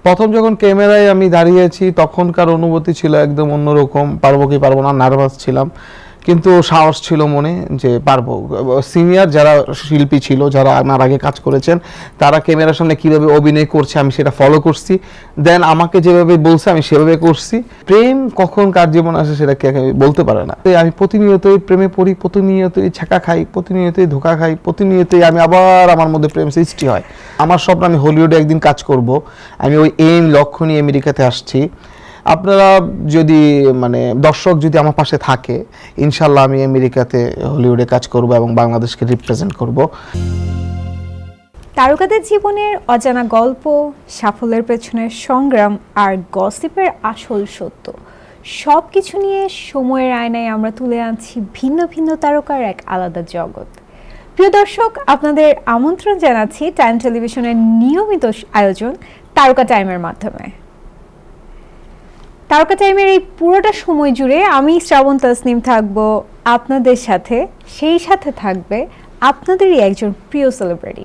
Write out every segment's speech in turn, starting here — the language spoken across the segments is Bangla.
প্রথম যখন ক্যামেরায় আমি দাঁড়িয়েছি তখনকার অনুভূতি ছিল একদম অন্যরকম। পারবো কি পারবো না, নার্ভাস ছিলাম, কিন্তু সাহস ছিল মনে যে পারবো। সিনিয়র যারা শিল্পী ছিল, যারা আমার আগে কাজ করেছেন, তারা ক্যামেরার সামনে কিভাবে অভিনয় করছে আমি সেটা ফলো করছি। দেন আমাকে যেভাবে বলছে আমি সেভাবে করছি। প্রেম কখন কার জীবন আসে সেটা কে বলতে পারে না। আমি প্রতিনিয়তই প্রেমে পড়ি, প্রতিনিয়তই ছাকা খাই, প্রতিনিয়তই ধোকা খাই, প্রতিনিয়তই আমি আবার আমার মধ্যে প্রেম সৃষ্টি হয়। আমার স্বপ্ন আমি হলিউডে একদিন কাজ করব। আমি ওই লক্ষ্য নিয়ে আমেরিকাতে আসছি। আপনারা যদি দর্শক যদি আমার পাশে থাকে, ইনশাল্লাহ আমি আমেরিকাতে হলিউডে কাজ করব এবং বাংলাদেশকে রিপ্রেজেন্ট করব। তারকাদের জীবনের অজানা গল্প, সাফল্যের পেছনের সংগ্রাম আর গসিপের আসল সত্য সব কিছু নিয়ে সময়ের আয়নায় আমরা তুলে আনছি ভিন্ন ভিন্ন তারকার এক আলাদা জগৎ। প্রিয় দর্শক, আপনাদের আমন্ত্রণ জানাচ্ছি টাইম টেলিভিশনের নিয়মিত আয়োজন তারকা টাইমের মাধ্যমে। তারকা টাইমের এই পুরোটা সময় জুড়ে আমি শ্রাবণ তাসনিম থাকবো আপনাদের সাথে, সেই সাথে থাকবে আপনাদেরই একজন প্রিয় সেলিব্রিটি।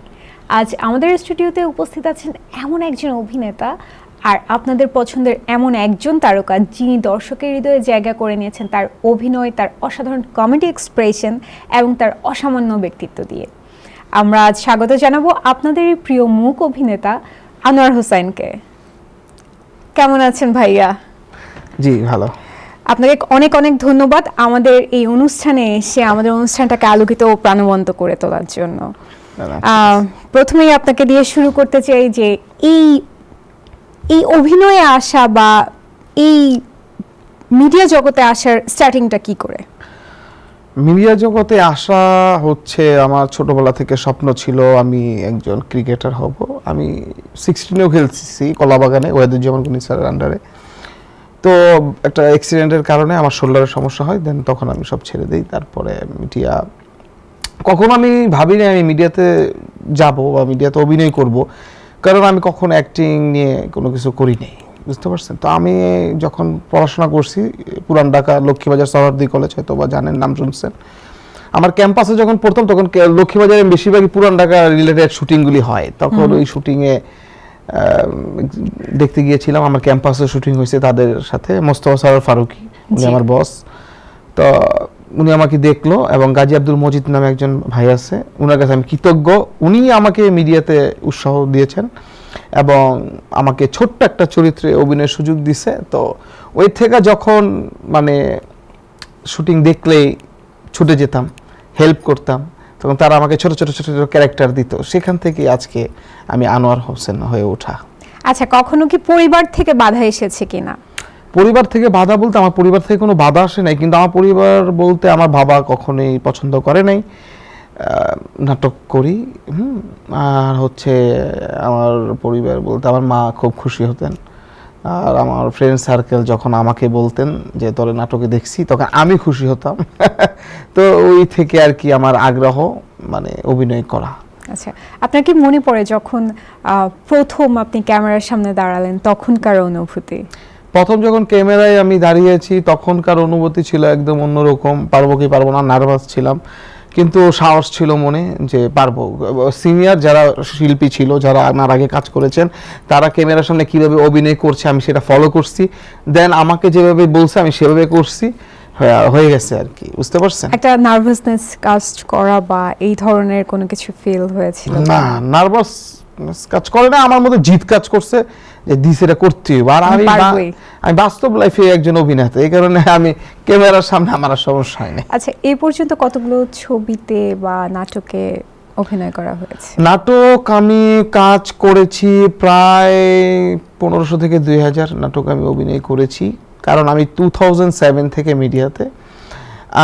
আজ আমাদের স্টুডিওতে উপস্থিত আছেন এমন একজন অভিনেতা আর আপনাদের পছন্দের এমন একজন তারকা, যিনি দর্শকের হৃদয়ে জায়গা করে নিয়েছেন তার অভিনয়, তার অসাধারণ কমেডি এক্সপ্রেশন এবং তার অসামান্য ব্যক্তিত্ব দিয়ে। আমরা আজ স্বাগত জানাবো আপনাদেরই প্রিয় মুখ অভিনেতা আনোয়ার হোসেনকে। কেমন আছেন ভাইয়া? জি ভালো। আপনাকে অনেক অনেক ধন্যবাদ আমাদের এই অনুষ্ঠানে এসে আমাদের অনুষ্ঠানটাকে আলোকিত ও প্রাণবন্ত করে তোলার জন্য। প্রথমেই আপনাকে দিয়ে শুরু করতে চাই যে এই অভিনয়ে আসা বা এই মিডিয়া জগতে আসার স্টার্টিংটা কি করে? মিডিয়া জগতে আসা হচ্ছে আমার ছোটবেলা থেকে স্বপ্ন ছিল আমি একজন ক্রিকেটার হব। আমি 16এও খেলছি কলাবাগানে ওয়াহিদুজ্জামান গনি স্যারের আন্ডারে। তো একটা অ্যাক্সিডেন্টের কারণে আমার শোল্ডারের সমস্যা হয়, দেন তখন আমি সব ছেড়ে দিই। তারপরে মিডিয়া কখনো আমি ভাবিনি আমি মিডিয়াতে যাব বা মিডিয়াতে অভিনয় করব, কারণ আমি কখনো অ্যাক্টিং নিয়ে কোনো কিছু করিনি, বুঝতে পারছেন? তো আমি যখন পড়াশোনা করছি পুরান ঢাকা লক্ষ্মীবাজার সরোয়ার্দী কলেজ, হয়তো বা জানেন, নাম শুনছেন। আমার ক্যাম্পাসে যখন পড়তাম তখন লক্ষ্মীবাজারে বেশিরভাগই পুরান ঢাকা রিলেটেড শুটিংগুলি হয়। তখন ওই শুটিংয়ে দেখতে গিয়েছিলাম। আমার ক্যাম্পাসে শুটিং হয়েছে তাদের সাথে, মোস্তফা সরোয়ার ফারুকী, উনি আমার বস। তো উনি আমাকে দেখলো এবং গাজী আব্দুল মজিদ নামে একজন ভাই আছে, ওনার কাছে আমি কৃতজ্ঞ। উনি আমাকে মিডিয়াতে উৎসাহ দিয়েছেন এবং আমাকে ছোট্ট একটা চরিত্রে অভিনয়ের সুযোগ দিছে। তো ওই থেকে যখন শুটিং দেখলেই ছুটে যেতাম, হেল্প করতাম, তখন তারা আমাকে ছোট ছোট ছোট ছোট ক্যারেক্টার দিত। সেখান থেকে আজকে আমি আনোয়ার হোসেন হয়ে ওঠা। আচ্ছা, কখনো কি পরিবার থেকে বাধা এসেছে কিনা? পরিবার থেকে বাধা বলতে আমার পরিবার থেকে কোনো বাধা আসে নাই, কিন্তু আমার পরিবার বলতে আমার বাবা কখনোই পছন্দ করে নাই নাটক করি। আর হচ্ছে আমার পরিবার বলতে আমার মা খুব খুশি হতেন। আর আমার ফ্রেন্ড সার্কেল যখন আমাকে বলতেন যে তোরে নাটকে দেখছি, তখন আমি খুশি হতাম। তো ওই থেকে আর কি আমার আগ্রহ অভিনয় করা। আচ্ছা, আপনার কি মনে পড়ে যখন প্রথম আপনি ক্যামেরার সামনে দাঁড়ালেন তখনকার অনুভূতি? প্রথম যখন ক্যামেরায় আমি দাঁড়িয়েছি তখনকার অনুভূতি ছিল একদম অন্যরকম। পারবো কি পারবো না, নার্ভাস ছিলাম, কিন্তু সাহস ছিল মনে যে পারবো। সিনিয়র যারা শিল্পী ছিল, যারা আমার আগে কাজ করেছেন, তারা ক্যামেরার সামনে কিভাবে অভিনয় করছে আমি সেটা ফলো করছি। দেন আমাকে যেভাবে বলছে আমি সেভাবে করছি, হয়ে গেছে আর কি, বুঝতে পারছেন? একটা নার্ভাসনেস কাজ করা বা এই ধরনের কোনো কিছু ফিল হয়েছিল? না, নার্ভাস কাজ করে না, আমার মধ্যে জিত কাজ করছে যে দিস এটা করতে হবে। আর আমি বাস্তব লাইফে একজন অভিনেতা, এই কারণে আমি ক্যামেরার সামনে আমার সমস্যা হয়নি। আচ্ছা, এই পর্যন্ত কতগুলো ছবিতে বা নাটকে অভিনয় করা হয়েছে? নাটক আমি কাজ করেছি প্রায় 1500 থেকে 2000 নাটক আমি অভিনয় করেছি, কারণ আমি 2007 থেকে মিডিয়াতে।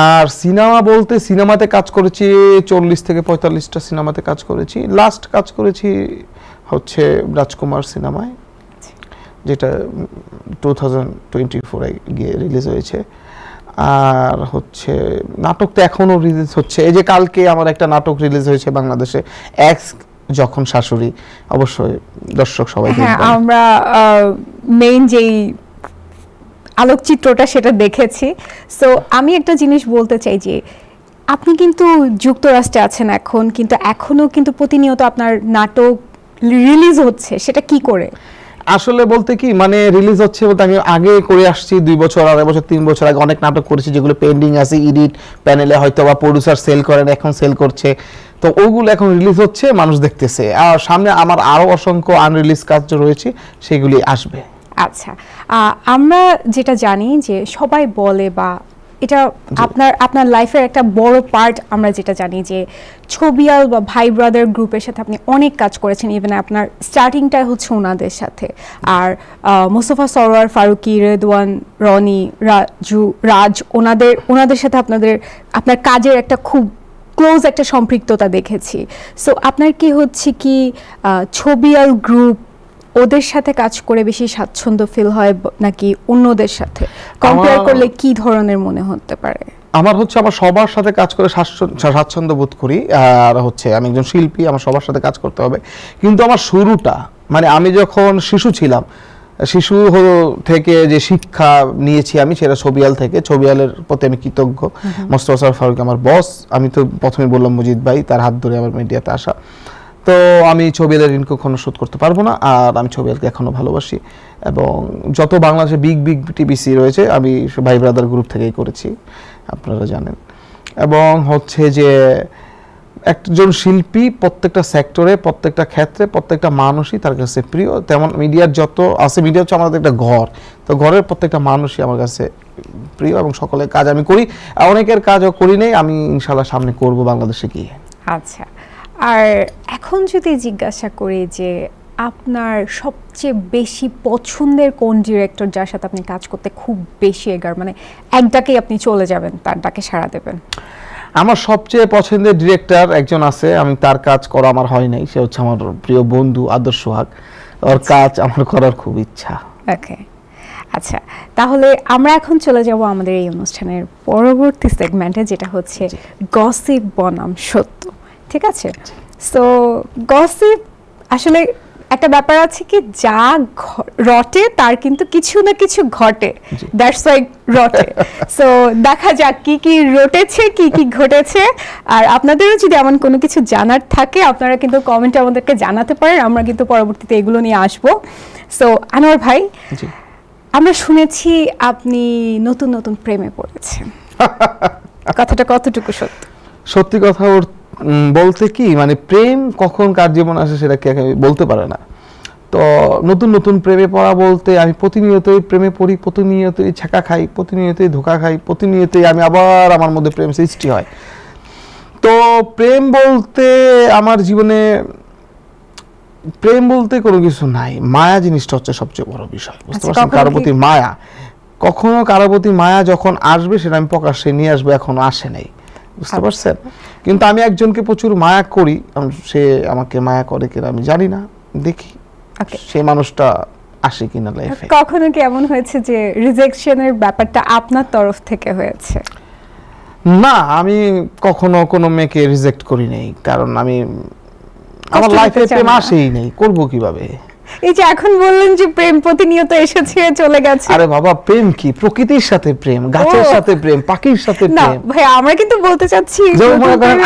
আর সিনেমা বলতে সিনেমাতে কাজ করেছি 40 থেকে 45টা সিনেমাতে কাজ করেছি। লাস্ট কাজ করেছি হচ্ছে রাজকুমার সিনেমায়, যেটা 2024-এ গিয়ে রিলিজ হয়েছে। আর হচ্ছে নাটক তো এখনো রিলিজ হচ্ছে। এই যে কালকে আমার একটা নাটক রিলিজ হয়েছে বাংলাদেশে, এক্স যখন শাশুড়ি, অবশ্যই দর্শক সবাই দেখবেন। আমরা মেইন যেই আলোকচিত্রটা সেটা দেখেছি। সো আমি একটা জিনিস বলতে চাই যে আপনি কিন্তু যুক্তরাষ্ট্রে আছেন এখন, কিন্তু এখনো কিন্তু প্রতিনিয়ত আপনার নাটক রিলিজ হচ্ছে, সেটা কি করে? আসলে বলতে কি মানে রিলিজ হচ্ছে বলতে আমি আগে করে আসছি 2 বছর, 2.5 বছর, 3 বছর আগে অনেক নাটক করেছি যেগুলো পেন্ডিং আছে, এডিট প্যানেলে হয়তো বা প্রোডিউসার সেল করেন, এখন সেল করছে, তো ওগুলো এখন রিলিজ হচ্ছে, মানুষ দেখতেছে। আর সামনে আমার আরো অসংখ্য আনরিলিজ কাজ রয়েছে, সেগুলি আসবে। আচ্ছা, আমরা যেটা জানি যে সবাই বলে বা এটা আপনার লাইফের একটা বড় পার্ট, আমরা যেটা জানি যে ছবিয়াল বা ভাই ব্রাদার গ্রুপের সাথে আপনি অনেক কাজ করেছেন, ইভেন আপনার স্টার্টিংটাই হচ্ছে ওনাদের সাথে। আর মোস্তফা সরোয়ার, ফারুকি, রেদওয়ান, রনি, রাজ ওনাদের সাথে আপনার কাজের একটা খুব ক্লোজ একটা সম্পৃক্ততা দেখেছি। সো আপনার কি হচ্ছে কি ছবিয়াল গ্রুপ ওদের সাথে কাজ করে বেশি স্বাচ্ছন্দ্য ফিল হয় নাকি অন্যদের সাথে কম্পেয়ার করলে কি ধরনের মনে হতে পারে? আমার হচ্ছে আমার সবার সাথে কাজ করে স্বাচ্ছন্দ্য বোধ করি। আর হচ্ছে আমি একজন শিল্পী, আমার সবার সাথে কাজ করতে হবে। কিন্তু আমার শুরুটা মানে আমি যখন শিশু ছিলাম, শিশু থেকে যে শিক্ষা নিয়েছি আমি সেটা ছবিয়াল থেকে। ছবিয়ালের প্রতি আমি কৃতজ্ঞ। মোস্তফা সরোয়ার ফারুক আমার বস, আমি তো প্রথমে বললাম মজিদ ভাই, তার হাত ধরে আমার মিডিয়াতে আসা। তো আমি ছবিয়ালের ঋণ কখনো শোধ করতে পারবো না, আর আমি ছবিয়ালকে এখনো ভালোবাসি। এবং যত বাংলাদেশে বিগ টিভিসি রয়েছে আমি ভাই ব্রাদার গ্রুপ থেকেই করেছি, আপনারা জানেন। এবং হচ্ছে যে একজন শিল্পী প্রত্যেকটা সেক্টরে, প্রত্যেকটা ক্ষেত্রে, প্রত্যেকটা মানুষই তার কাছে প্রিয়। তেমন মিডিয়ার যত আছে, মিডিয়া হচ্ছে আমাদের একটা ঘর, তো ঘরের প্রত্যেকটা মানুষই আমার কাছে প্রিয় এবং সকলের কাজ আমি করি। অনেকের কাজও করি নেই, আমি ইনশাল্লাহ সামনে করব বাংলাদেশে গিয়ে। আচ্ছা, আর এখন যদি জিজ্ঞাসা করি যে আপনার সবচেয়ে বেশি পছন্দের কোন ডিরেক্টর, যার সাথে আপনি কাজ করতে খুব বেশি এগার, মানে এক ডাকেই আপনি চলে যাবেন, তার ডাকে সাড়া দেবেন? আমার সবচেয়ে পছন্দের ডিরেক্টর একজন আছে, আমি তার কাজ করা আমার হয় নাই, সে হচ্ছে আমার প্রিয় বন্ধু আদর্শ সোহাগ। ওর কাজ আমার করার খুব ইচ্ছা। ওকে, আচ্ছা, তাহলে আমরা এখন চলে যাব আমাদের এই অনুষ্ঠানের পরবর্তী সেগমেন্টে, যেটা হচ্ছে গসিপ বনাম সত্য। ঠিক আছে? সো গসিপ আসলে একটা ব্যাপার আছে কি, যা রটে তার কিন্তু কিছু না কিছু ঘটে, দ্যাটস ওয়াই রটে। সো দেখা যাক কি কি রটেছে, কি কি ঘটেছে। আর আপনাদেরও যদি এমন কোনো কিছু জানার থাকে, আপনারা কিন্তু কমেন্টে আমাদেরকে জানাতে পারেন, আমরা কিন্তু পরবর্তীতে এগুলো নিয়ে আসবো। সো আনোয়ার ভাই, আমরা শুনেছি আপনি নতুন নতুন প্রেমে পড়েছেন, কথাটা কতটুকু সত্য? সত্যি কথা বলতে কি মানে প্রেম কখন কার জীবন আসে সেটা কে বলতে পারে না। তো নতুন নতুন প্রেমে পড়া বলতে আমি প্রতিনিয়তই প্রেমে পড়ি, প্রতিনিয়তই ছাকা খাই, প্রতিনিয়তই ধোকা খাই, প্রতিনিয়তই আমি আবার আমার মধ্যে প্রেম সৃষ্টি হয়। তো প্রেম বলতে আমার জীবনে প্রেম বলতে কোনো কিছু নাই, মায়া জিনিসটা হচ্ছে সবচেয়ে বড় বিষয়। বুঝতে পারছেন? কারো প্রতি মায়া, কখনো কারো প্রতি মায়া যখন আসবে সেটা আমি প্রকাশ্যে নিয়ে আসবো, এখনো আসে নাই। বুঝতে পারছেন? কিন্তু আমি একজনকে প্রচুর মায়া করি, সে আমাকে মায়া করে কিনা আমি জানি না, দেখি সে মানুষটা আসে কিনা লাইফে। কখনো কি এমন হয়েছে যে রিজেকশনের ব্যাপারটা আপনার তরফ থেকে হয়েছে? না, আমি কখনো কোনো মেয়েকে রিজেক্ট করি নাই, কারণ আমি আমার লাইফে প্রেম আসেই নেই, করব কিভাবে? এই যে এখন বললেন যে প্রেম প্রতিনিয়ত এসেছে চলে গেছে। আরে বাবা, প্রেম কি? প্রকৃতির সাথে প্রেম, গাছের সাথে প্রেম, পাখির সাথে প্রেম। না ভাই, আমরা কিন্তু বলতে চাচ্ছি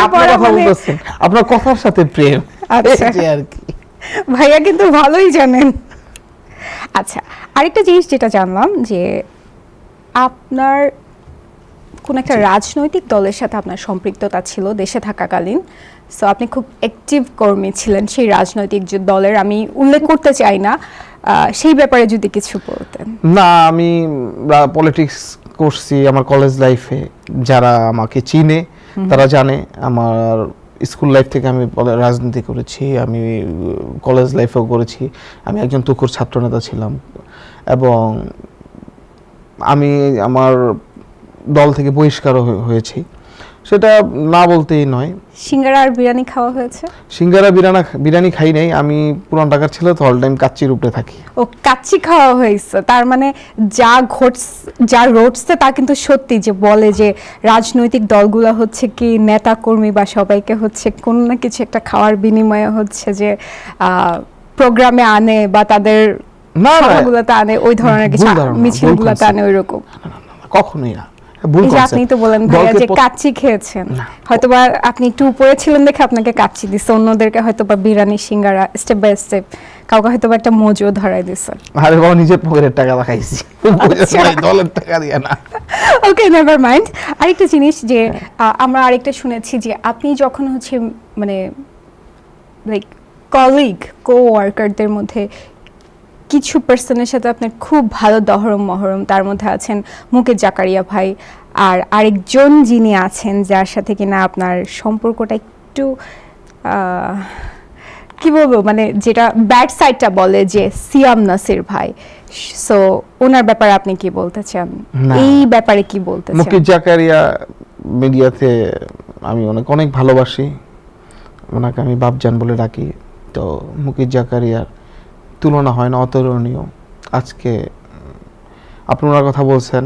আপনার কথা বলতেছেন, আপনার কথার সাথে প্রেম। আচ্ছা আর কি, ভাইয়া কিন্তু ভালোই জানেন। আচ্ছা, আরেকটা জিনিস যেটা জানলাম যে আপনার কোন একটা রাজনৈতিক দলের সাথে আপনার সম্পৃক্ততা ছিল দেশে থাকাকালীন। সো আপনি খুব অ্যাক্টিভ কর্মী ছিলেন সেই রাজনৈতিক যে দলের, আমি উল্লেখ করতে চাই না, সেই ব্যাপারে যদি কিছু বলতেন। না, আমি পলিটিক্স করছি আমার কলেজ লাইফে, যারা আমাকে চিনে তারা জানে। আমার স্কুল লাইফ থেকে আমি রাজনীতি করেছি, আমি কলেজ লাইফেও করেছি। আমি একজন তুখোর ছাত্রনেতা ছিলাম এবং আমি আমার দল থেকে বহিষ্কারও হয়েছি, সেটা না বলতেই নয়। সিঙ্গারা আর বিরিয়ানি খাওয়া হয়েছে? সিঙ্গারা বিরিয়ানি খাই নাই, আমি পুরান ঢাকার ছেলে তো, অল টাইম কাচ্চির উপরে থাকি। ও, কাচ্চি খাওয়া হয়েছে, তার মানে যা রটছে তা কিন্তু সত্যি, যে বলে যে রাজনৈতিক দলগুলো হচ্ছে কি নেতা কর্মী বা সবাইকে হচ্ছে কোনো না কিছু একটা খাওয়ার বিনিময়ে হচ্ছে যে প্রোগ্রামে আনে বা তাদের সভাগুলোতে আনে, ওই ধরনের কিছু মিছিলগুলোতে আনে, ওই রকম। কখনোই না। আপনি তো বলেন ভাইয়া যে কাচ্চি খেয়েছেন, হয়তোবা আপনি একটু উপরে ছিলেন দেখে আপনাকে কাচ্চি দিচ্ছে, অন্যদেরকে হয়তোবা বিরিয়ানি সিঙ্গারা স্টেপ বাই স্টেপ কাউকে হয়তো বা একটা মজুও ধরাই দিছে। আরে বাবা, নিজের পকেটের টাকা দেখাইছি, দলের টাকা দিয়ে না। ওকে, নেভার মাইন্ড। আরেকটা জিনিস যে আমরা আরেকটা শুনেছি যে আপনি যখন হচ্ছে মানে লাইক কলিগ কো-ওয়ার্কারদের মধ্যে কিছু পার্সনের সাথে আপনার খুব ভালো দহরম মহরম, তার মধ্যে আছেন মুকেশ জাকারিয়া ভাই, আর আরেকজন যিনি আছেন যার সাথে কিনা আপনার সম্পর্কটা একটু কি বলবো, মানে যেটা ব্যাড সাইডটা বলে, যে সিয়াম নাসির ভাই। সো ওনার ব্যাপারে আপনি কি বলতে চান, এই ব্যাপারে কি বলতে চান? মুকেশ জাকারিয়া মিডিয়াতে আমি অনেক ভালোবাসি, ওনাকে আমি বাপজান বলে ডাকি। তো মুকেশ জাকারিয়ার তুলনা হয় না, অতুলনীয়। আজকে আপনারা কথা বলছেন,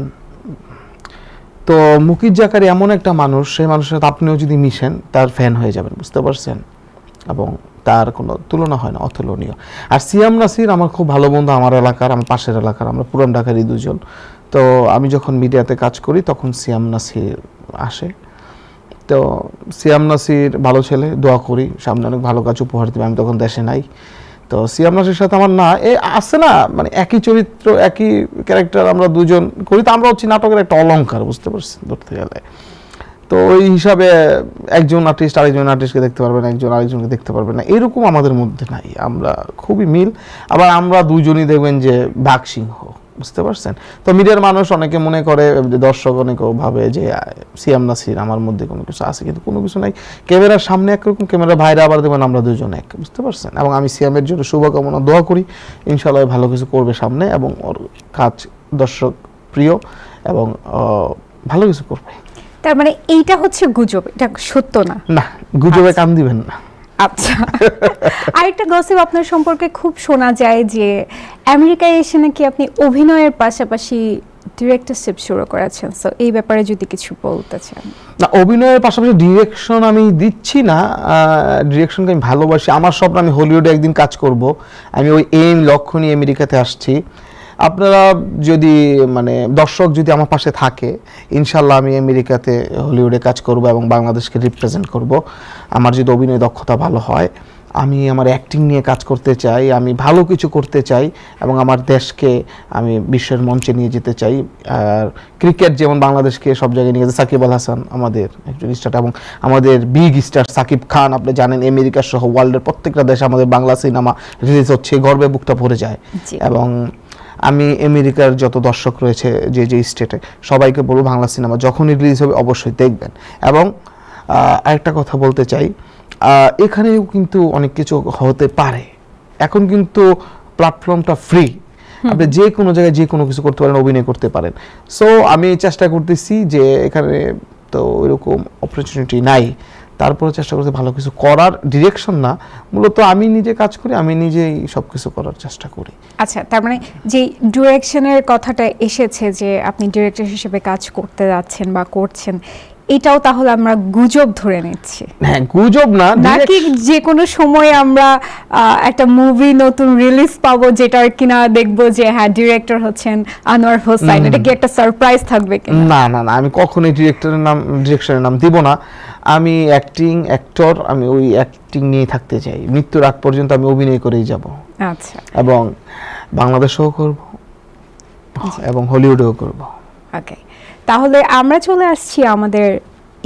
তো মুকেশ জাকারিয়া এমন একটা মানুষ, সেই মানুষের সাথে আপনিও যদি মিশেন তার ফ্যান হয়ে যাবেন, বুঝতে পারছেন? এবং তার কোনো তুলনা হয় না, অতুলনীয়। আর সিয়াম নাসির আমার খুব ভালো বন্ধু, আমার এলাকার, আমার পাশের এলাকার, আমরা পুরান ঢাকারই দুজন। তো আমি যখন মিডিয়াতে কাজ করি তখন সিয়াম নাসির আসে। তো সিয়াম নাসির ভালো ছেলে, দোয়া করি সামনে অনেক ভালো কাজ উপহার দেবে। আমি তখন দেশে নাই। তো সিয়াম নাসির সাথে আমার না আসে না, মানে একই চরিত্র, একই ক্যারেক্টার আমরা দুজন করি। তো আমরা হচ্ছি নাটকের একটা অলংকার, বুঝতে পারছেন, ধরতে গেলে। তো ওই হিসাবে একজন আর্টিস্ট আরেকজন আর্টিস্টকে দেখতে পারবে না, একজন আরেকজনকে দেখতে পারবে না, এরকম আমাদের মধ্যে নাই। আমরা খুবই মিল। আবার আমরা দুজনই দেখবেন যে বাঘসিংহ, বুঝতে পারছেন? তো মিডিয়ার মানুষ অনেকে মনে করে, দর্শক অনেকেও ভাবে যে সিয়াম নাসির আমার মধ্যে কোনো কিছু আছে, কিন্তু কোনো কিছু নাই। ক্যামেরার সামনে একরকম, ক্যামেরার বাইরে আবার দেখবেন আমরা দুজন এক, বুঝতে পারছেন? এবং আমি সিয়ামের জন্য শুভকামনা, দোয়া করি ইনশাআল্লাহ ভালো কিছু করবে সামনে, এবং ওর কাজ দর্শক প্রিয় এবং ভালো কিছু করবে। তার মানে এইটা হচ্ছে গুজব, এটা সত্য না? না, গুজবে কান দিবেন না। আচ্ছা, আরেকটা গসিপ আপনার সম্পর্কে খুব শোনা যায় যে আমেরিকায় এসে নাকি আপনি অভিনয়ের পাশাপাশি ডিরেক্টরশিপ শুরু করেছেন। সো এই ব্যাপারে যদি কিছু বলতে চান। না, অভিনয়ের পাশাপাশি ডিরেকশন আমি দিচ্ছি না। ডিরেকশনকে আমি ভালোবাসি, আমার স্বপ্ন আমি হলিউডে একদিন কাজ করব। আমি ওই লক্ষ্য নিয়ে আমেরিকাতে আসছি। আপনারা যদি মানে দর্শক যদি আমার পাশে থাকে, ইনশাল্লাহ আমি আমেরিকাতে হলিউডে কাজ করব এবং বাংলাদেশকে রিপ্রেজেন্ট করব। আমার যদি অভিনয় দক্ষতা ভালো হয়, আমি আমার অ্যাক্টিং নিয়ে কাজ করতে চাই, আমি ভালো কিছু করতে চাই এবং আমার দেশকে আমি বিশ্বের মঞ্চে নিয়ে যেতে চাই। আর ক্রিকেট যেমন বাংলাদেশকে সব জায়গায় নিয়ে গেছে, সাকিব আল হাসান আমাদের একজন স্টার, এবং আমাদের বিগ স্টার সাকিব খান, আপনি জানেন আমেরিকা সহ ওয়ার্ল্ডের প্রত্যেকটা দেশে আমাদের বাংলা সিনেমা রিলিজ হচ্ছে, গর্বে বুকটা ভরে যায়। এবং আমি আমেরিকার যত দর্শক রয়েছে যে যে স্টেটে, সবাইকে বলবো বাংলা সিনেমা যখনই রিলিজ হবে অবশ্যই দেখবেন। এবং আরেকটা কথা বলতে চাই, এখানেও কিন্তু অনেক কিছু হতে পারে। এখন কিন্তু প্ল্যাটফর্মটা ফ্রি, আপনি যে কোনো জায়গায় যে কোনো কিছু করতে পারেন, অভিনয় করতে পারেন। সো আমি চেষ্টা করতেছি যে এখানে তো ওইরকম অপরচুনিটি নাই, তারপরে চেষ্টা করতে ভালো কিছু করার। ডিরেকশন না, মূলত আমি নিজে কাজ করি, আমি নিজেই সব কিছু করার চেষ্টা করি। আচ্ছা, তার মানে যে ডিরেকশনের কথাটা এসেছে যে আপনি ডিরেক্টর হিসেবে কাজ করতে যাচ্ছেন বা করছেন, এটাও তাহলে আমরা গুজব ধরে নিচ্ছি? হ্যাঁ, গুজব না, নাকি যে কোনো সময় আমরা একটা মুভি নতুন রিলিজ পাবো যেটার কিনা দেখবো যে হ্যাঁ ডিরেক্টর হচ্ছেন আনোয়ার হোসাইন, এটা কি একটা সারপ্রাইজ থাকবে কিনা? না না না, আমি কখনোই ডিরেকশনের নাম দিব না। আমি অ্যাক্টর, আমি ওই অ্যাক্টিং নিয়ে থাকতে চাই, মৃত্যুর আগ পর্যন্ত আমি অভিনয় করেই যাব। আচ্ছা, এবং বাংলাদেশেও করব এবং হলিউডেও করব। ওকে, তাহলে আমরা চলে আসছি আমাদের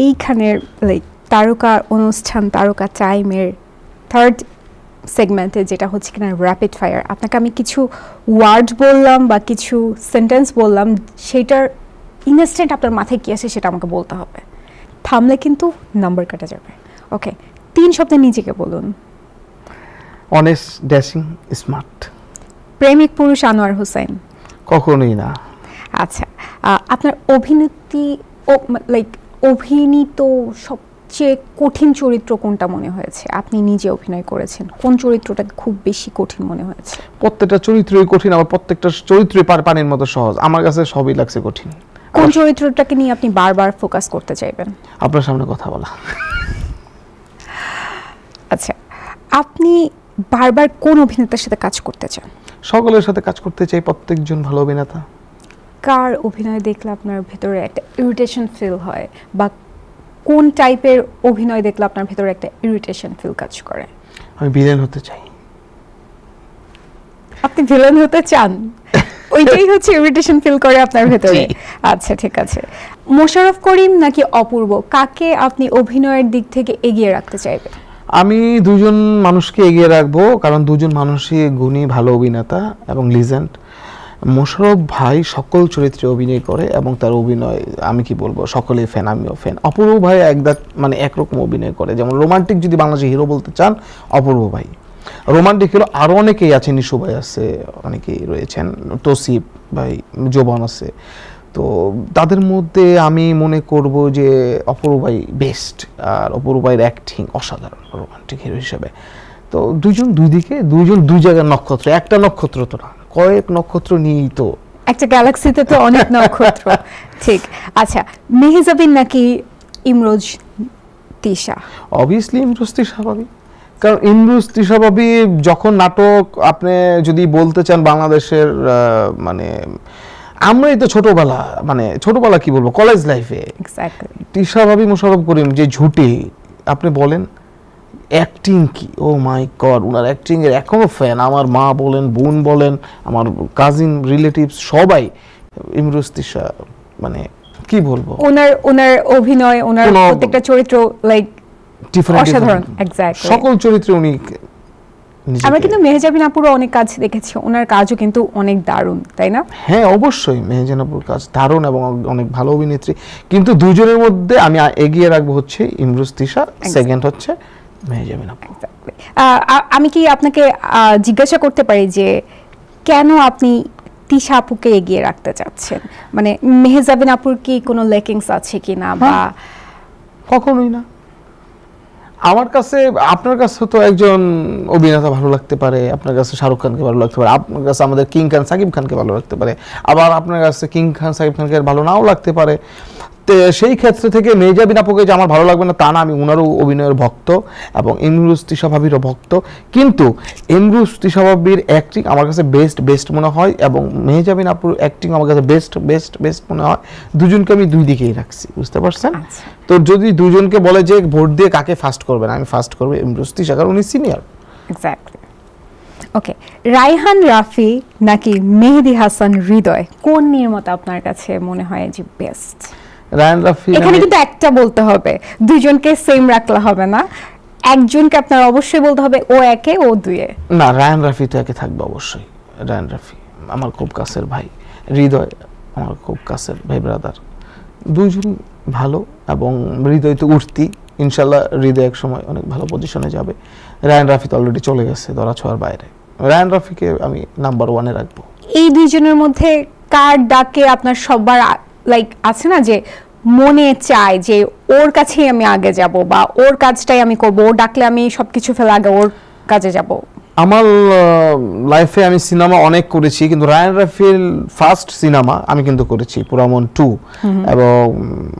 এইখানের লাইক তারকা অনুষ্ঠান, তারকা টাইমের থার্ড সেগমেন্টে, যেটা হচ্ছে কিনা র্যাপিড ফায়ার। আপনাকে আমি কিছু ওয়ার্ড বললাম বা কিছু সেন্টেন্স বললাম, সেটার ইনস্ট্যান্ট আপনার মাথায় কী আসে সেটা আমাকে বলতে হবে। থামলে কিন্তু নাম্বার কাটা যাবে। ওকে, 3 শব্দে নিজেকে বলুন। Honest, dashing, smart. প্রেমিক পুরুষ আনোয়ার হোসাইন? কখনোই না। আচ্ছা, আপনার অভিনীত সবচেয়ে কঠিন চরিত্র কোনটা মনে হয়েছে? আপনি নিজে অভিনয় করেছেন, কোন চরিত্রটা খুব বেশি কঠিন মনে হয়েছে? প্রত্যেকটা চরিত্রই কঠিন, আবার প্রত্যেকটা চরিত্রই পানির মতো সহজ। আমার কাছে সবই লাগছে কঠিন। কোন চরিত্রটাকে নিয়ে আপনি বারবার ফোকাস করতে চাইবেন? আপনার সামনে কথা বলা। আচ্ছা, আপনি বারবার কোন অভিনেতার সাথে কাজ করতে চান? সকলের সাথে কাজ করতে চাই, প্রত্যেকজন ভালো অভিনেতা। কার অভিনয় দেখলে আপনার ভেতরে একটা ইরিটেশন ফিল হয়, বা কোন টাইপের অভিনয় দেখলে আপনার ভেতরে একটা ইরিটেশন ফিল কাজ করে? আমি ভিলেন হতে চাই। আপনি ভিলেন হতে চান, ওইটাই হচ্ছে ইরিটেশন ফিল করে আপনার ভেতরে। আচ্ছা ঠিক আছে, মোশাররফ করিম নাকি অপূর্ব, কাকে আপনি অভিনয়ের দিক থেকে এগিয়ে রাখতে চাইবেন? আমি দুজন মানুষকে এগিয়ে রাখবো, কারণ দুজন মানুষই গুণী, ভালো অভিনেতা এবং লিজেন্ড। মোশাররফ ভাই সকল চরিত্রে অভিনয় করে এবং তার অভিনয় আমি কি বলবো, সকলেই ফ্যান, আমিও ফ্যান। অপূর্ব ভাই মানে একরকম অভিনয় করে, যেমন রোমান্টিক যদি বাংলাদেশে হিরো বলতে চান অপূর্ব ভাই। রোমান্টিক হিরো আরও অনেকেই আছে, নিশু ভাই আছে, অনেকেই রয়েছেন, তৌসিফ ভাই, জোবান আছে। তো তাদের মধ্যে আমি মনে করব যে অপূর্ব ভাই বেস্ট, আর অপূর্ব ভাইয়ের অ্যাক্টিং অসাধারণ রোমান্টিক হিরো হিসেবে। তো দুজন দুই দিকে, দুজন দুই জায়গার নক্ষত্র, একটা নক্ষত্র তো না, কয়েক নক্ষত্র নিয়েই তো একটা গ্যালাক্সিতে তো অনেক নক্ষত্র। ঠিক। আচ্ছা, মেহজাবিন নাকি ইমরোজ তিশা? অবভিয়াসলি ইমরোজ তিশা ভাবি, কারণ ইমরোজ তিশা ভাবি যখন নাটক আপনি যদি বলতে চান বাংলাদেশের মানে আমরাই তো ছোটবেলা কি বলবো, কলেজ লাইফে তিশা ভাবি, মোশাররফ করিম যে ঝুটে আপনি বলেন, অ্যাক্টিং কি, ও মাই গড, ওনার অ্যাক্টিং এর এখনো ফ্যান। আমার মা বলেন, বোন বলেন, আমার কাজিন রিলেটিভস সবাই ইমরোজ তিশা, মানে কি বলবো, ওনার অভিনয়, ওনার প্রত্যেকটা চরিত্র লাইক অসাধারণ। এক্স্যাক্টলি, সকল চরিত্রে উনি। আমরা কিন্তু মেহজাবিন আপুরও অনেক কাজ দেখেছি, ওনার কাজও কিন্তু অনেক দারুণ, তাই না? হ্যাঁ অবশ্যই, মেহজাবিন আপুর কাজ দারুণ এবং অনেক ভালো অভিনেত্রী। কিন্তু দুজনের মধ্যে আমি এগিয়ে রাখবো হচ্ছে ইমরোজ তিশা, সেকেন্ড হচ্ছে মেহজাবিন আপু। আমি কি আপনাকে জিজ্ঞাসা করতে পারি যে কেন আপনি তিশা আপুকে এগিয়ে রাখতে চাচ্ছেন? মানে মেহজাবিন আপুর কি কোনো লেকিংস আছে কিনা? বা কখনোই না। আমার কাছে, আপনার কাছে তো একজন অভিনেতা ভালো লাগতে পারে, আপনার কাছে শাহরুখ খানকে ভালো লাগতে পারে, আপনার কাছে আমাদের কিং খান সাকিব খানকে ভালো লাগতে পারে, আবার আপনার কাছে কিং খান সাকিব খানকে ভালো নাও লাগতে পারে। তো সেই ক্ষেত্রে থেকে মেহজাবিন আপুকে যে আমার ভালো লাগবে না তা না, আমি ওনারও অভিনয়ের ভক্ত এবং ইমরোজ তিশা ভাবিরও ভক্ত। কিন্তু ইমরোজ তিশা ভাবির অ্যাক্টিং আমার কাছে বেস্ট মনে হয় এবং মেহজাবিন আপুর অ্যাক্টিং আমার কাছে বেস্ট মনে হয়। দুজনকে আমি দুই দিকেই রাখছি, বুঝতে পারছেন? তো যদি দুজনকে বলে যে ভোট দিয়ে কাকে ফার্স্ট করবেন, আমি ফার্স্ট করবো ইমরোজ তিশা, কারণ উনি সিনিয়র। এক্স্যাক্টলি। ওকে, রায়হান রাফি নাকি মেহেদী হাসান হৃদয়, কোন নির্মাতা আপনার কাছে মনে হয় যে বেস্ট? রায়হান রাফি, এখানে কিন্তু একটা বলতে হবে, দুইজনকে সেম রাখলে হবে না, একজনকে আপনার অবশ্যই বলতে হবে ও একে ও দুইয়ে। না, রায়হান রাফি তো একে থাকবে অবশ্যই। রায়হান রাফি আমার খুব কাছের ভাই, হৃদয় আমার খুব কাছের ভাই ব্রাদার, দুজন ভালো। এবং হৃদয় তো উঠতি, ইনশাল্লাহ হৃদয় এক সময় অনেক ভালো পজিশনে যাবে। রায়হান রাফি তো অলরেডি চলে গেছে ধরা ছোঁয়ার বাইরে। রায়হান রাফিকে আমি নাম্বার 1-এ রাখবো। এই দুইজনের মধ্যে কার ডাকে আপনার সবার লাইক আছে না যে মনে চায় যে ওর কাছেই আমি আগে যাব বা ওর কাজটাই আমি করব, ওর ডাকলে আমি সবকিছু ফেলে আগে ওর কাজে যাব? আমার লাইফে আমি সিনেমা অনেক করেছি, কিন্তু রায়হান রাফির ফার্স্ট সিনেমা আমি কিন্তু করেছি পুরামন 2, এবং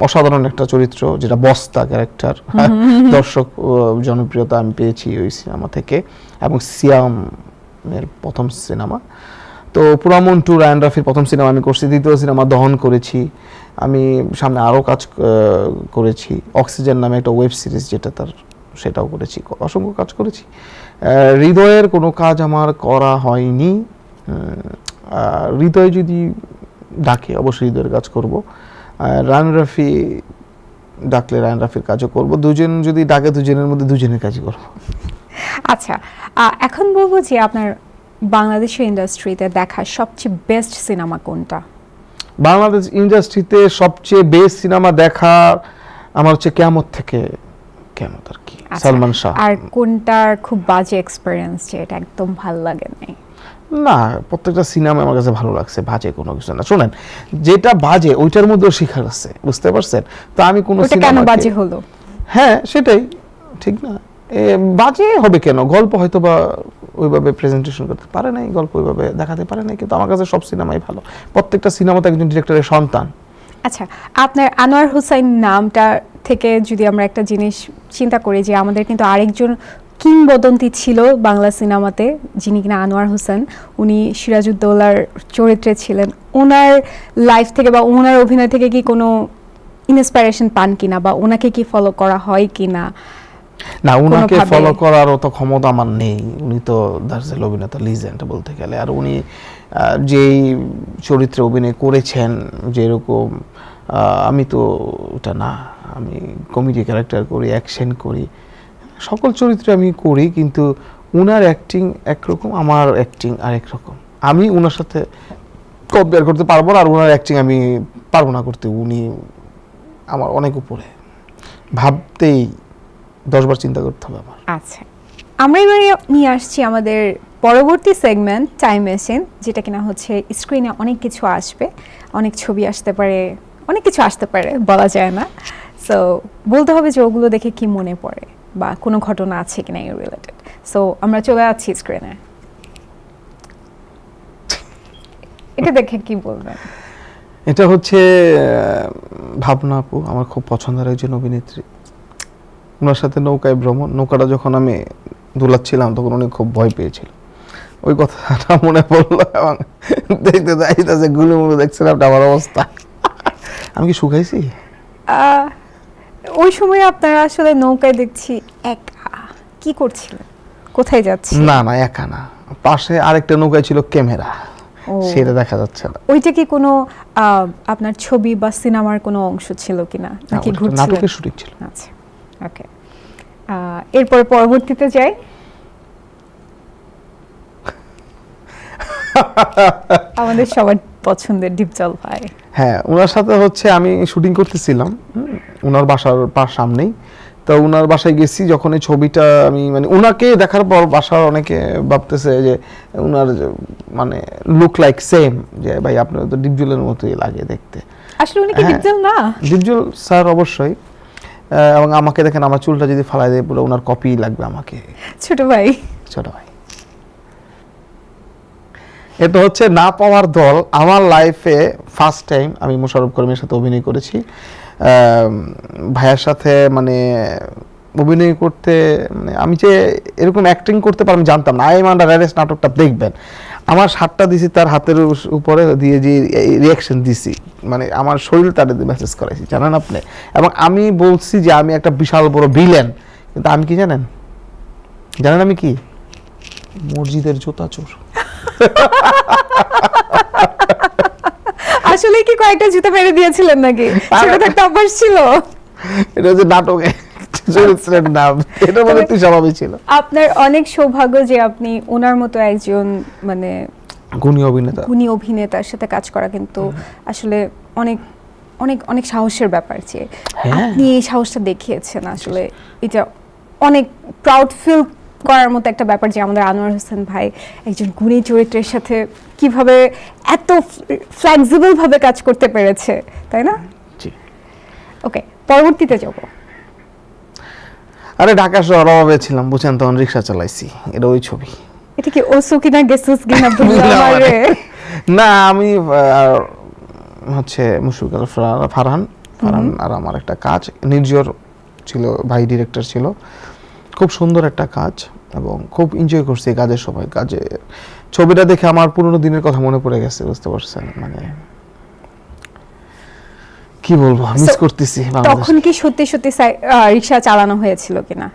অসাধারণ একটা চরিত্র যেটা বস্তা ক্যারেক্টার, দর্শক জনপ্রিয়তা আমি পেয়েছি ওই সিনেমা থেকে, এবং সিয়ামের প্রথম সিনেমা। তো পুরামন 2 রায়হান রাফির প্রথম সিনেমা আমি করছি। দ্বিতীয় সিনেমা দহন করেছি আমি, সামনে আরও কাজ করেছি, অক্সিজেন নামে একটা ওয়েব সিরিজ যেটা তার, সেটাও করেছি, অসংখ্য কাজ করেছি। হৃদয়ের কোনো কাজ আমার করা হয়নি। হৃদয় যদি ডাকে অবশ্যই হৃদয়ের কাজ করব। রায়হান রাফি ডাকলে রায়হান রাফির কাজও করব। দুজন যদি ডাকে দুজনের মধ্যে দুজনের কাজই করব। আচ্ছা, এখন বলবো যে আপনার বাংলাদেশের ইন্ডাস্ট্রিতে দেখা সবচেয়ে বেস্ট সিনেমা কোনটা? বাংলাদেশ ইন্ডাস্ট্রিতে সবচেয়ে বেস্ট সিনেমা দেখা আমার হচ্ছে কিয়ামত থেকে কেমন আর কি, সালমান শাহ। আর কোনটার খুব বাজে এক্সপেরিয়েন্স, যে এটা একদম ভালো লাগে নাই? না, প্রত্যেকটা সিনেমা আমার কাছে ভালো লাগছে, বাজে কোনো কিছু না। শুনেন, যেটা বাজে ওইটার মধ্যেও শিখার আছে, বুঝতে পারছেন? তো আমি কোনো সিনেমা কেন বাজে হলো, হ্যাঁ সেটাই ঠিক না, বাজে হবে কেন, গল্প হয়তো বা ওইভাবে প্রেজেন্টেশন করতে পারে নাই, গল্প ওইভাবে দেখাতে পারে নাই, কিন্তু আমার কাছে সব সিনেমাই ভালো। প্রত্যেকটা সিনেমাতে একজন ডিরেক্টরের সন্তান। আচ্ছা, আপনার আনোয়ার হোসেন নামটা থেকে যদি আমরা একটা জিনিস চিন্তা করি যে আমাদের কিন্তু আরেকজন কিংবদন্তি ছিল বাংলা সিনেমাতে, যিনি কিনা আনোয়ার হোসেন, উনি সিরাজউদ্দৌলার চরিত্রে ছিলেন। ওনার লাইফ থেকে বা ওনার অভিনয় থেকে কি কোনো ইন্সপিরেশন পান কিনা, বা ওনাকে কি ফলো করা হয় কিনা? না, উনাকে কোনোভাবে? ফলো করার অত ক্ষমতা আমার নেই। উনি তো দার্সেল অভিনেতা, লিজেন্ড বলতে গেলে। আর উনি যেই চরিত্রে অভিনয় করেছেন, যেরকম আমি তো ওটা না, আমি কমেডি ক্যারেক্টার করি, অ্যাকশন করি, সকল চরিত্রে আমি করি, কিন্তু উনার অ্যাক্টিং একরকম, আমার অ্যাক্টিং আরেক রকম। আমি উনার সাথে কম্পেয়ার করতে পারবো না, আর উনার অ্যাক্টিং আমি পারবো না করতে। উনি আমার অনেক উপরে, ভাবতেই 10 বার চিন্তা করতে হবে আমার। আচ্ছা, আমরা এবারে নিয়ে আসছি আমাদের পরবর্তী সেগমেন্ট টাইম মেশিন, যেটা কিনা হচ্ছে স্ক্রিনে অনেক কিছু আসবে, অনেক ছবি আসতে পারে, অনেক কিছু আসতে পারে, বলা যায় না। সো বলতে হবে যে ওগুলো দেখে কি মনে পড়ে বা কোনো ঘটনা আছে কিনা এর রিলেটেড। সো আমরা চলে যাচ্ছি স্ক্রিনে। এটা দেখে কি বলবেন? এটা হচ্ছে ভাবনা আপু, আমার খুব পছন্দের একজন অভিনেত্রী। ওনার সাথে নৌকায় ভ্রমণ, নৌকাটা যখন আমি দোলাচ্ছিলাম তখন উনি খুব ভয় পেয়েছিল। ওই কথাটা মনে পড়লো এবং দেখতে যাইতেছে গুলুমুলু, দেখছিলাম আমার অবস্থা। আমি কি শুকাইছি? ওই সময় আপনারা আসলে নৌকায় দেখছি একা, কি করছিলেন, কোথায় যাচ্ছি? না না, একা না, পাশে আরেকটা নৌকায় ছিল ক্যামেরা, সেটা দেখা যাচ্ছে না। ওইটা কি কোনো আপনার ছবি বা সিনেমার কোনো অংশ ছিল কিনা, নাকি ঘুরছিলেন? নাটকের শুটিং ছিল। আচ্ছা, ওকে। এরপর পরবর্তীতে যাই। আমাদের সবার পছন্দের ডিপজল ভাই। হ্যাঁ, ওনার সাথে হচ্ছে আমি শুটিং করতেছিলাম ওনার বাসার সামনেই। তো ওনার বাসায় গেছি, যখন এই ছবিটা আমি মানে ওনাকে দেখার পর বাসার অনেকে ভাবতেছে যে ওনার মানে লুক লাইক সেম, যে ভাই আপনার তো ডিপজলের মতোই লাগে দেখতে। আসলে উনি কি ডিপজল না? ডিপজল স্যার অবশ্যই। এবং আমাকে দেখেন, আমার চুলটা যদি ফালাই দেয় পুরো ওনার কপি লাগবে আমাকে। ছোট ভাই, ছোট ভাই। এটা হচ্ছে না পাওয়ার দল। আমার লাইফে ফার্স্ট টাইম আমি মোশাররফ করিমের সাথে অভিনয় করেছি। ভাইয়ার সাথে মানে অভিনয় করতে, মানে আমি যে এরকম অ্যাক্টিং করতে পারি আমি জানতাম না। আই এম আন্ডার অ্যারেস্ট নাটকটা দেখবেন, আমার শার্টটা দিছি তার হাতের উপরে দিয়ে, যে রিয়াকশন দিছি, মানে আমার শরীর তার মেসেজ করাইছি, জানেন আপনি। এবং আমি বলছি যে আমি একটা বিশাল বড় ভিলেন, কিন্তু আমি কি জানেন আমি কি মসজিদের জুতা চোর। আসলে কি কয়েকটা জুতা মেরে দিয়েছিলেন নাকি? সেটা থাকতে অভ্যাস ছিল? এটা হচ্ছে নাটকে চরিত্রের নাম, এটা মানে তুই স্বভাবই ছিল। আপনার অনেক সৌভাগ্য যে আপনি ওনার মতো একজন মানে গুণী অভিনেতার সাথে কাজ করা, কিন্তু আসলে অনেক অনেক অনেক সাহসের ব্যাপার। যে আপনি এই সাহসটা দেখিয়েছেন, আসলে এটা অনেক প্রাউড ফিল করার মতো একটা ব্যাপার যে আমাদের আনোয়ার হোসেন ভাই একজন গুণী চরিত্রের সাথে কিভাবে এত ফ্লেক্সিবল ভাবে কাজ করতে পেরেছে, তাই না? জি। ওকে, পরবর্তীতে যাব। আরে ঢাকা শহর অভাবে ছিলাম, বুঝছেন, তখন রিক্সা চালাইছি, এটা ওই ছবি। এটা কি ওসু কিনা গেসুস কিনা বুঝলাম না, আমি হচ্ছে মুশফিকুল ফারহান আর আমার একটা কাজ নির্জর ছিল, ভাই ডিরেক্টর ছিল। খুব সুন্দর একটা কাজ এবং খুব এনজয় করছি কাজের সময়। ছবিটা দেখে আমার পুরনো দিনের কথা মনে পড়ে গেছে, বুঝতে পারছেন, মানে কি বলবো, মিস করতেছি। তখন কি সত্যি সত্যি রিকশা চালানো হয়েছিল কিনা?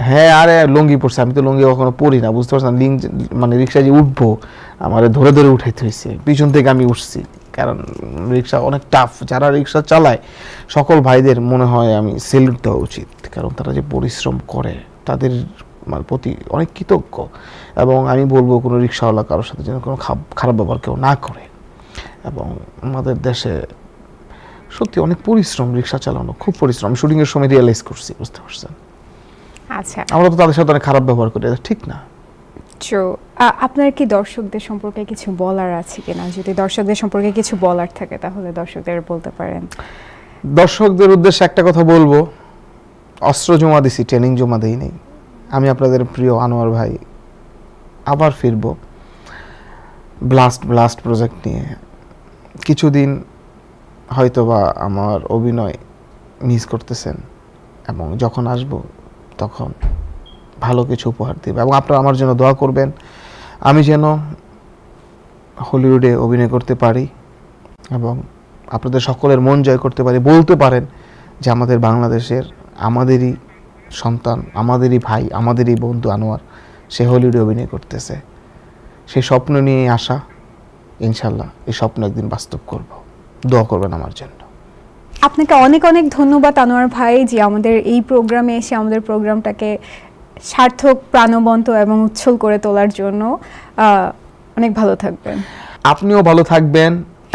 হ্যাঁ, আরে লুঙ্গি পরছে, আমি তো লুঙ্গি কখনো পরি না, বুঝতে পারছেন। মানে রিক্সা যে উঠবো, আমার ধরে ধরে উঠাইতে হয়েছে, পিছন থেকে আমি উঠছি, কারণ রিক্সা অনেক টাফ। যারা রিক্সা চালায় সকল ভাইদের মনে হয় আমি সেলুট দেওয়া উচিত, কারণ তারা যে পরিশ্রম করে তাদের প্রতি অনেক কৃতজ্ঞ। এবং আমি বলবো কোনো রিক্সাওয়ালা কারোর সাথে যেন কোনো খারাপ ব্যবহার কেউ না করে। এবং আমাদের দেশে সত্যি অনেক পরিশ্রম, রিক্সা চালানো খুব পরিশ্রম। আমি শুটিংয়ের সময় রিয়েলাইজ করছি, বুঝতে পারছেন। আচ্ছা, আমরা তো তাদের সাথে অনেক খারাপ ব্যবহার করি, এটা ঠিক না। আপনার কি দর্শকদের সম্পর্কে কিছু বলার আছে কিনা? যদি দর্শকদের সম্পর্কে কিছু বলার থাকে তাহলে দর্শকদের বলতে পারেন। দর্শকদের উদ্দেশ্যে একটা কথা বলবো, অস্ত্র জমা দিছি, ট্রেনিং জমা দেই নেই। আমি আপনাদের প্রিয় আনোয়ার ভাই আবার ফিরব ব্লাস্ট প্রজেক্ট নিয়ে। কিছুদিন হয়তোবা আমার অভিনয় মিস করতেছেন, এবং যখন আসব তখন ভালো কিছু উপহার দেবে। এবং আপনারা আমার জন্য দোয়া করবেন, আমি যেন হলিউডে অভিনয় করতে পারি এবং আপনাদের সকলের মন জয় করতে পারি। বলতে পারেন যে আমাদের বাংলাদেশের, আমাদেরই সন্তান, আমাদেরই ভাই, আমাদেরই বন্ধু আনোয়ার, সে হলিউডে অভিনয় করতেছে। সেই স্বপ্ন নিয়ে আসা, ইনশাল্লাহ এই স্বপ্ন একদিন বাস্তব করব। দোয়া করবেন আমার জন্য। আপনাকে অনেক অনেক ধন্যবাদ আনোয়ার ভাই, যে আমাদের এই প্রোগ্রামে এসে আমাদের প্রোগ্রামটাকে সার্থক, প্রাণবন্ত এবং উচ্ছল করে তোলার জন্য। অনেক ভালো থাকবেন। আপনিও ভালো থাকবেন,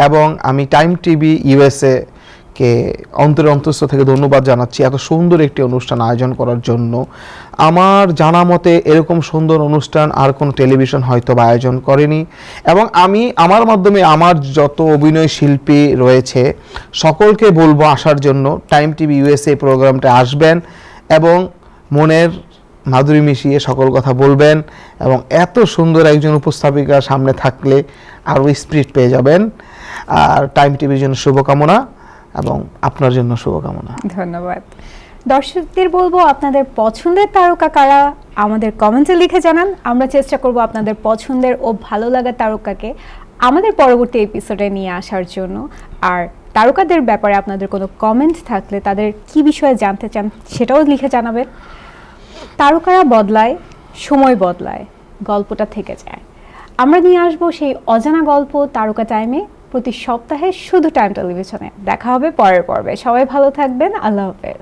এবং আমি টাইম টিভি ইউএসএ কে অন্তঃস্থ থেকে ধন্যবাদ জানাচ্ছি এত সুন্দর একটি অনুষ্ঠান আয়োজন করার জন্য। আমার জানা মতে এরকম সুন্দর অনুষ্ঠান আর কোনো টেলিভিশন হয়তো বা আয়োজন করেনি, এবং আমি আমার মাধ্যমে আমার যত অভিনয় শিল্পী রয়েছে সকলকে বলবো আসার জন্য। টাইম টিভি ইউএসএ প্রোগ্রামটা আসবেন এবং মনের মাধুরী মিশিয়ে সকল কথা বলবেন, এবং এত সুন্দর একজন উপস্থাপিকার সামনে থাকলে আরও স্পিরিট পেয়ে যাবেন। আর টাইম টিভির জন্য শুভকামনা, এবং আপনার জন্য শুভকামনা। ধন্যবাদ। দর্শকদের বলবো, আপনাদের পছন্দের তারকা কারা আমাদের কমেন্টে লিখে জানান। আমরা চেষ্টা করব আপনাদের পছন্দের ও ভালো লাগা তারকাকে আমাদের পরবর্তী এপিসোডে নিয়ে আসার জন্য। আর তারকাদের ব্যাপারে আপনাদের কোনো কমেন্ট থাকলে, তাদের কি বিষয়ে জানতে চান সেটাও লিখে জানাবেন। তারকারা বদলায়, সময় বদলায়, গল্পটা থেকে যায়। আমরা নিয়ে আসবো সেই অজানা গল্প তারকা টাইমে, প্রতি সপ্তাহে শুধু টাইম টেলিভিশনে। দেখা হবে পরের পর্বে। সবাই ভালো থাকবেন। আল্লাহ হাফেজ।